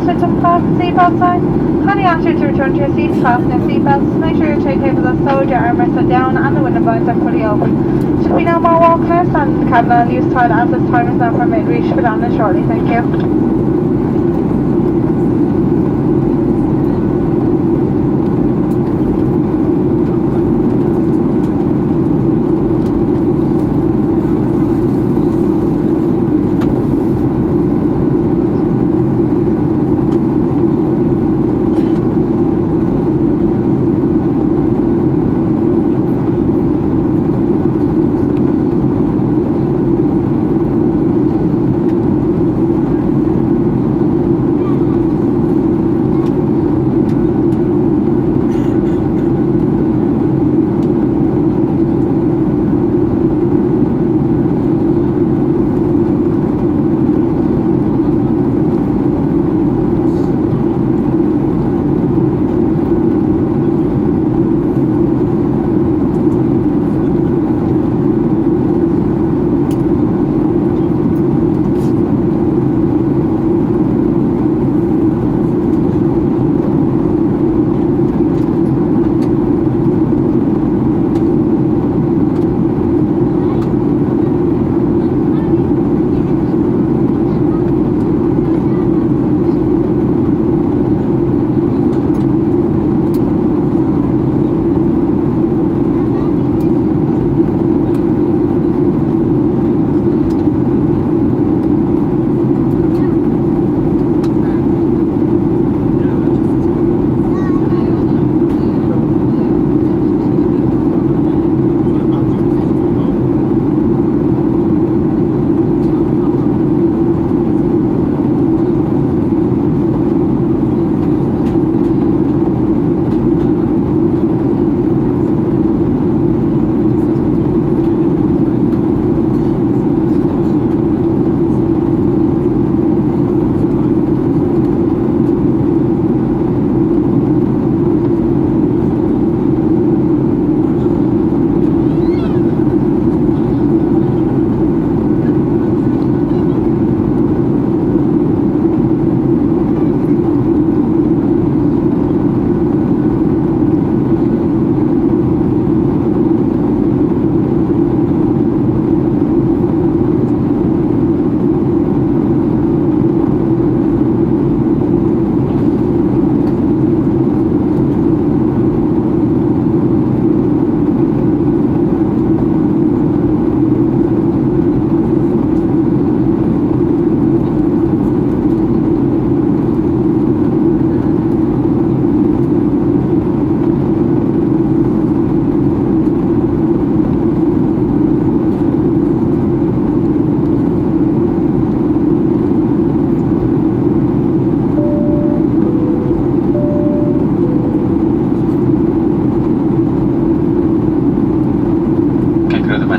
switch on the fasten seatbelt sign. Kindly ask you to return to your seats, fasten your seatbelts. Make sure your tray tables are stowed, your armrests are down, and the window blinds are fully open. Should be no more walk cars and the cabin on use tied as this time is now permitted. We should be down shortly. Thank you.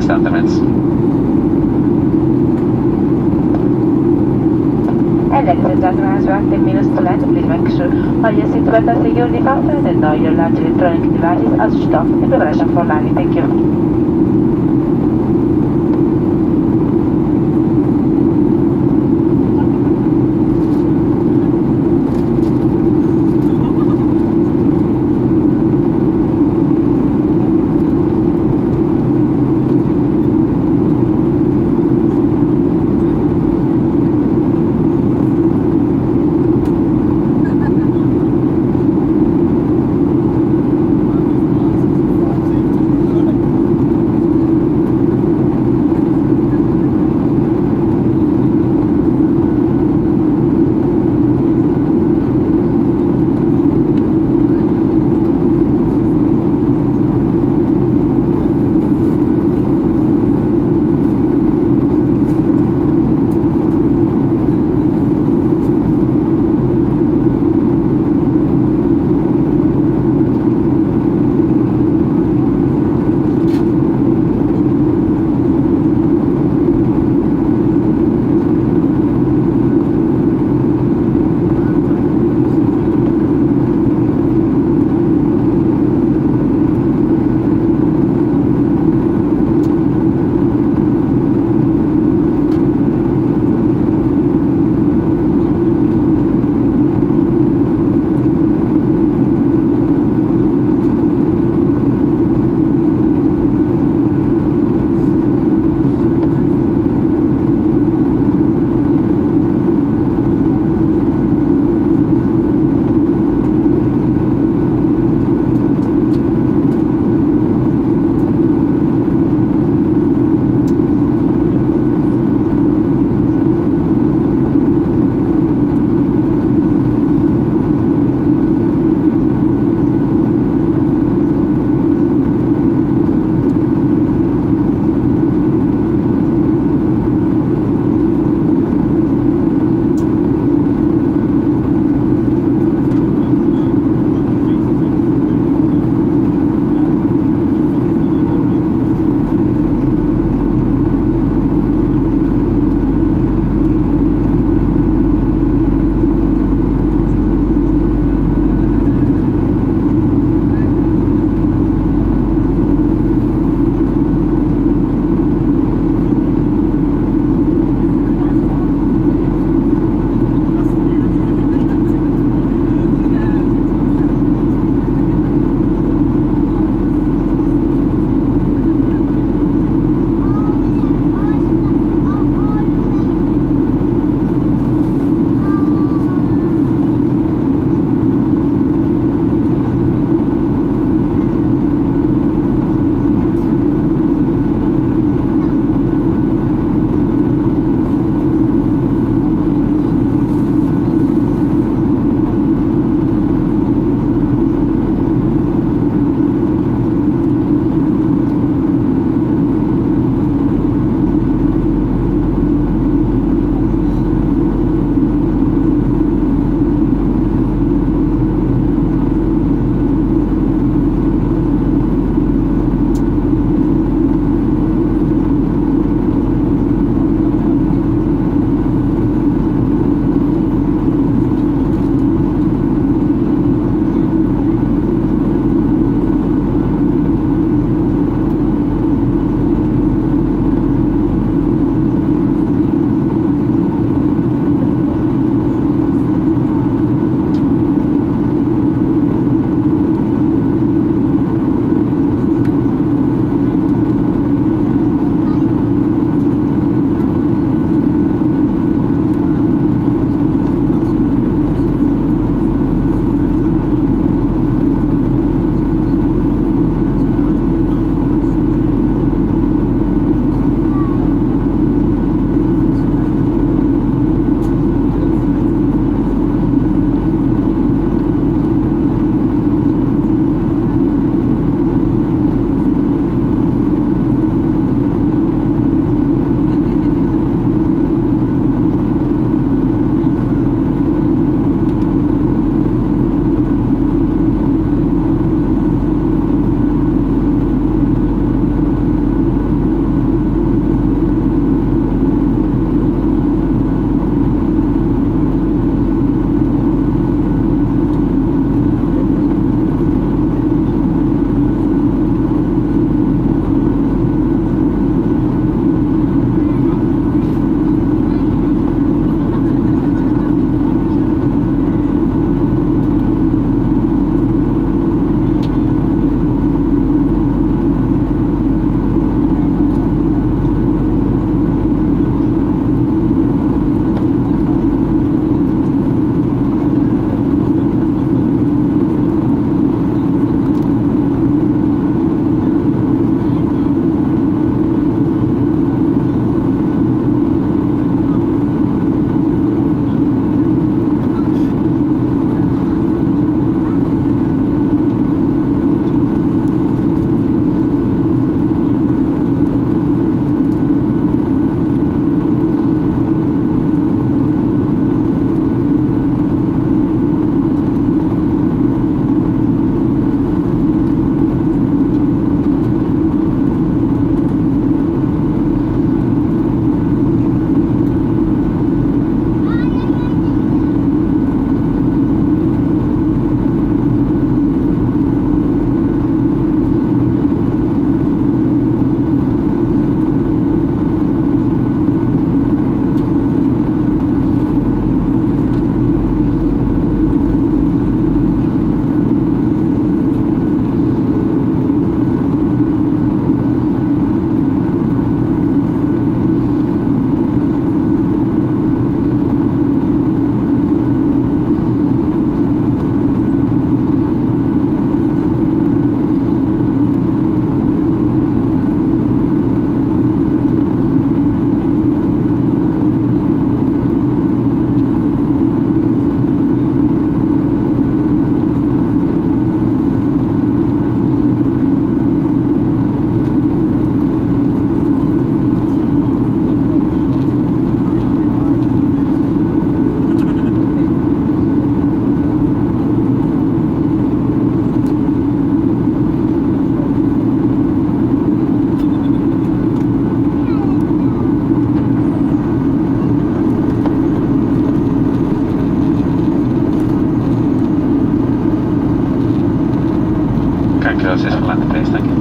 sentiments. Ladies and gentlemen, as we are 10 minutes to land, please make sure all your seatbelts are securely fastened and all your large electronic devices are switched off in preparation for landing. Thank you. Gracias for landing, please. Thank you.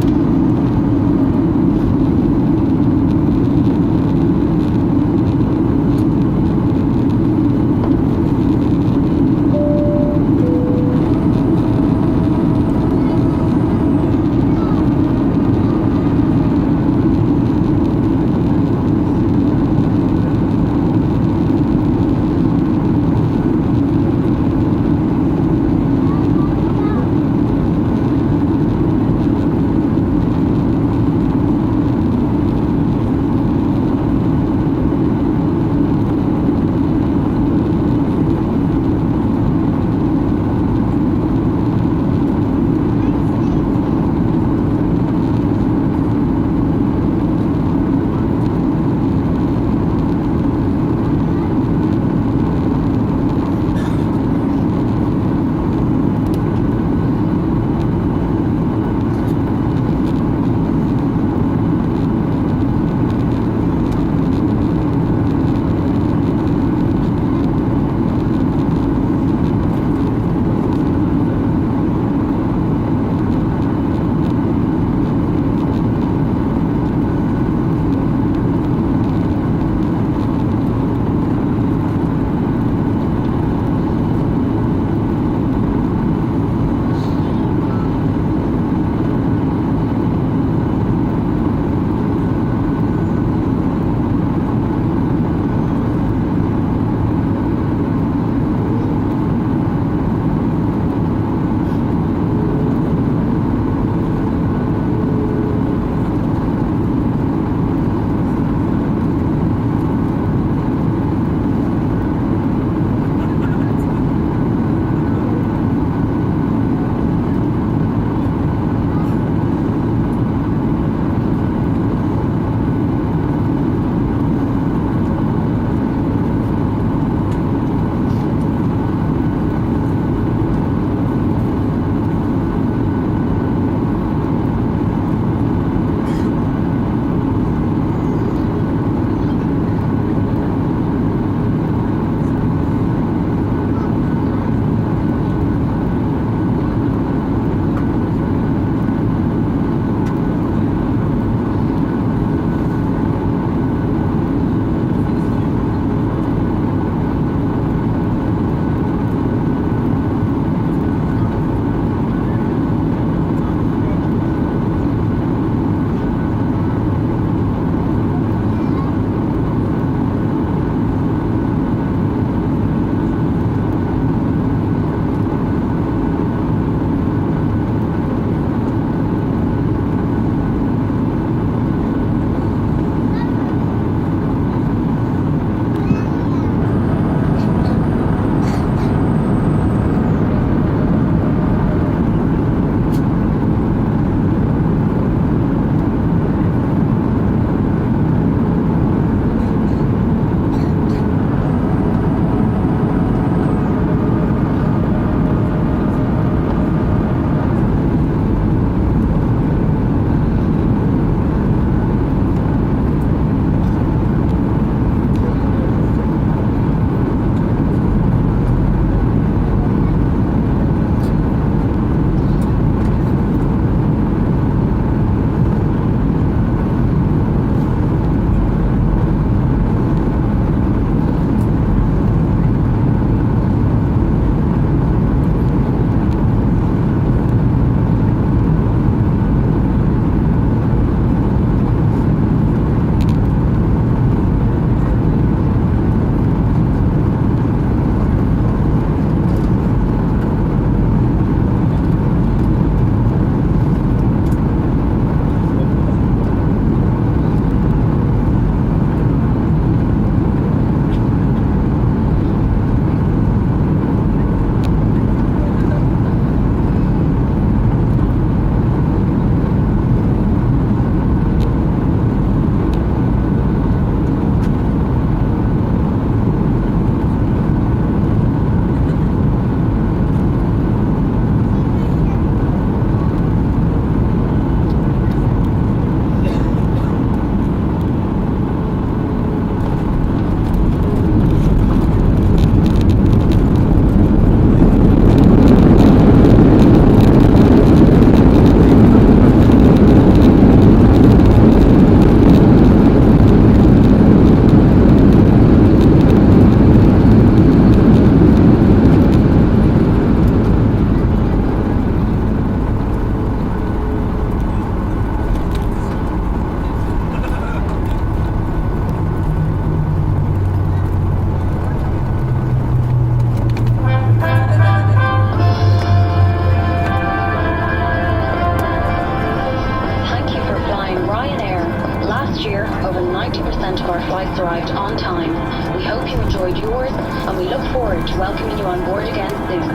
loose.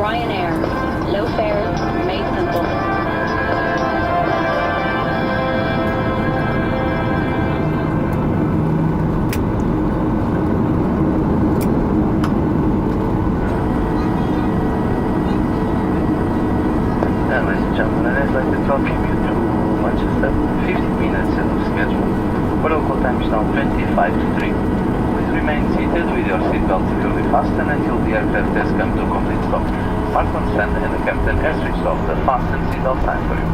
Ryanair. Low fares, made simple. Ladies and gentlemen, I'd like to welcome you to Manchester. 15 minutes ahead of schedule. Our local time is now 25 to 3. Please remain seated with your seatbelt securely fastened until the aircraft has come to a complete stop. Park on stand and the captain has switched off the fasten seatbelt sign for you.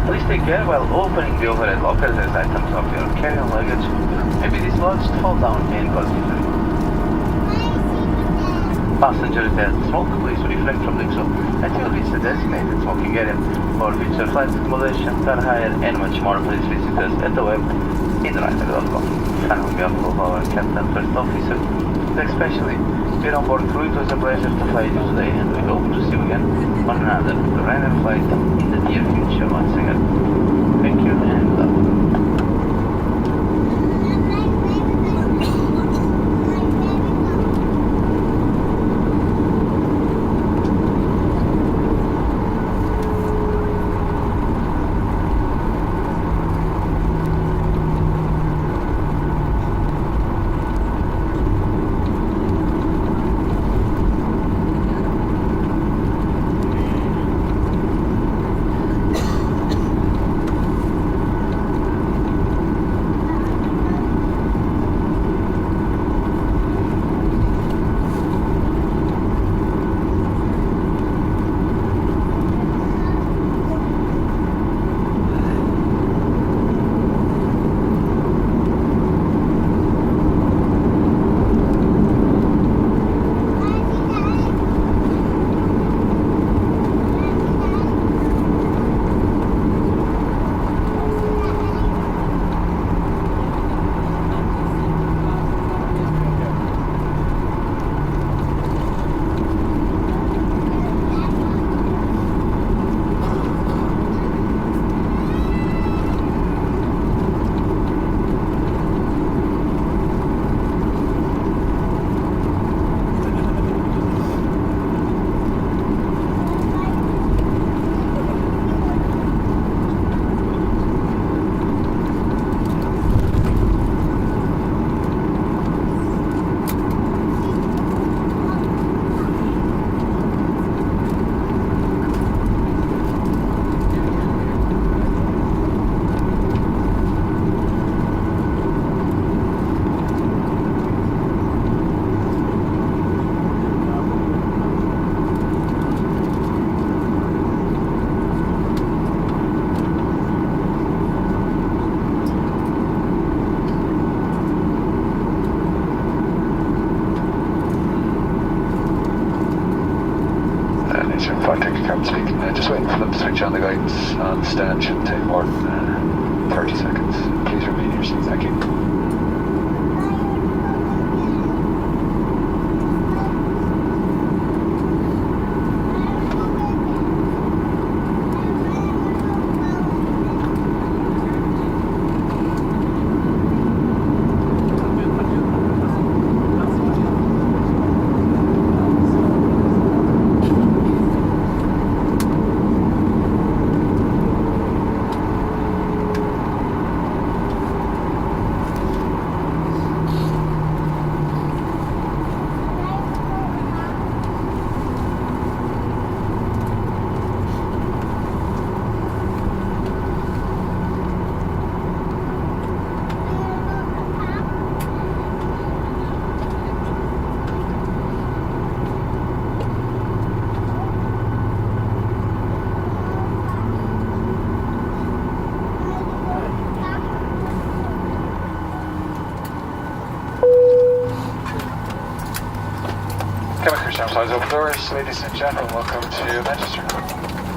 Please take care while opening the overhead lockers as items of your carry-on luggage may be dislodged, fall down and cause injury. Passengers that smoke, please refrain from doing so until you reach the designated smoking area. For future flight accommodation, car hire and much more, please visit us at the web inryanair.com. And on behalf of our Captain First Officer, especially we're on board crew, it was a pleasure to fly you today and we hope to see you again on another Ryanair flight in the near future once again. Thank you and love. Just waiting for them to switch on the guidance on the stand. Shouldn't take more than 30 seconds. Please remain in your seat. Thank you. Chemical Sham Slides open doors. Ladies and gentlemen, welcome to Manchester.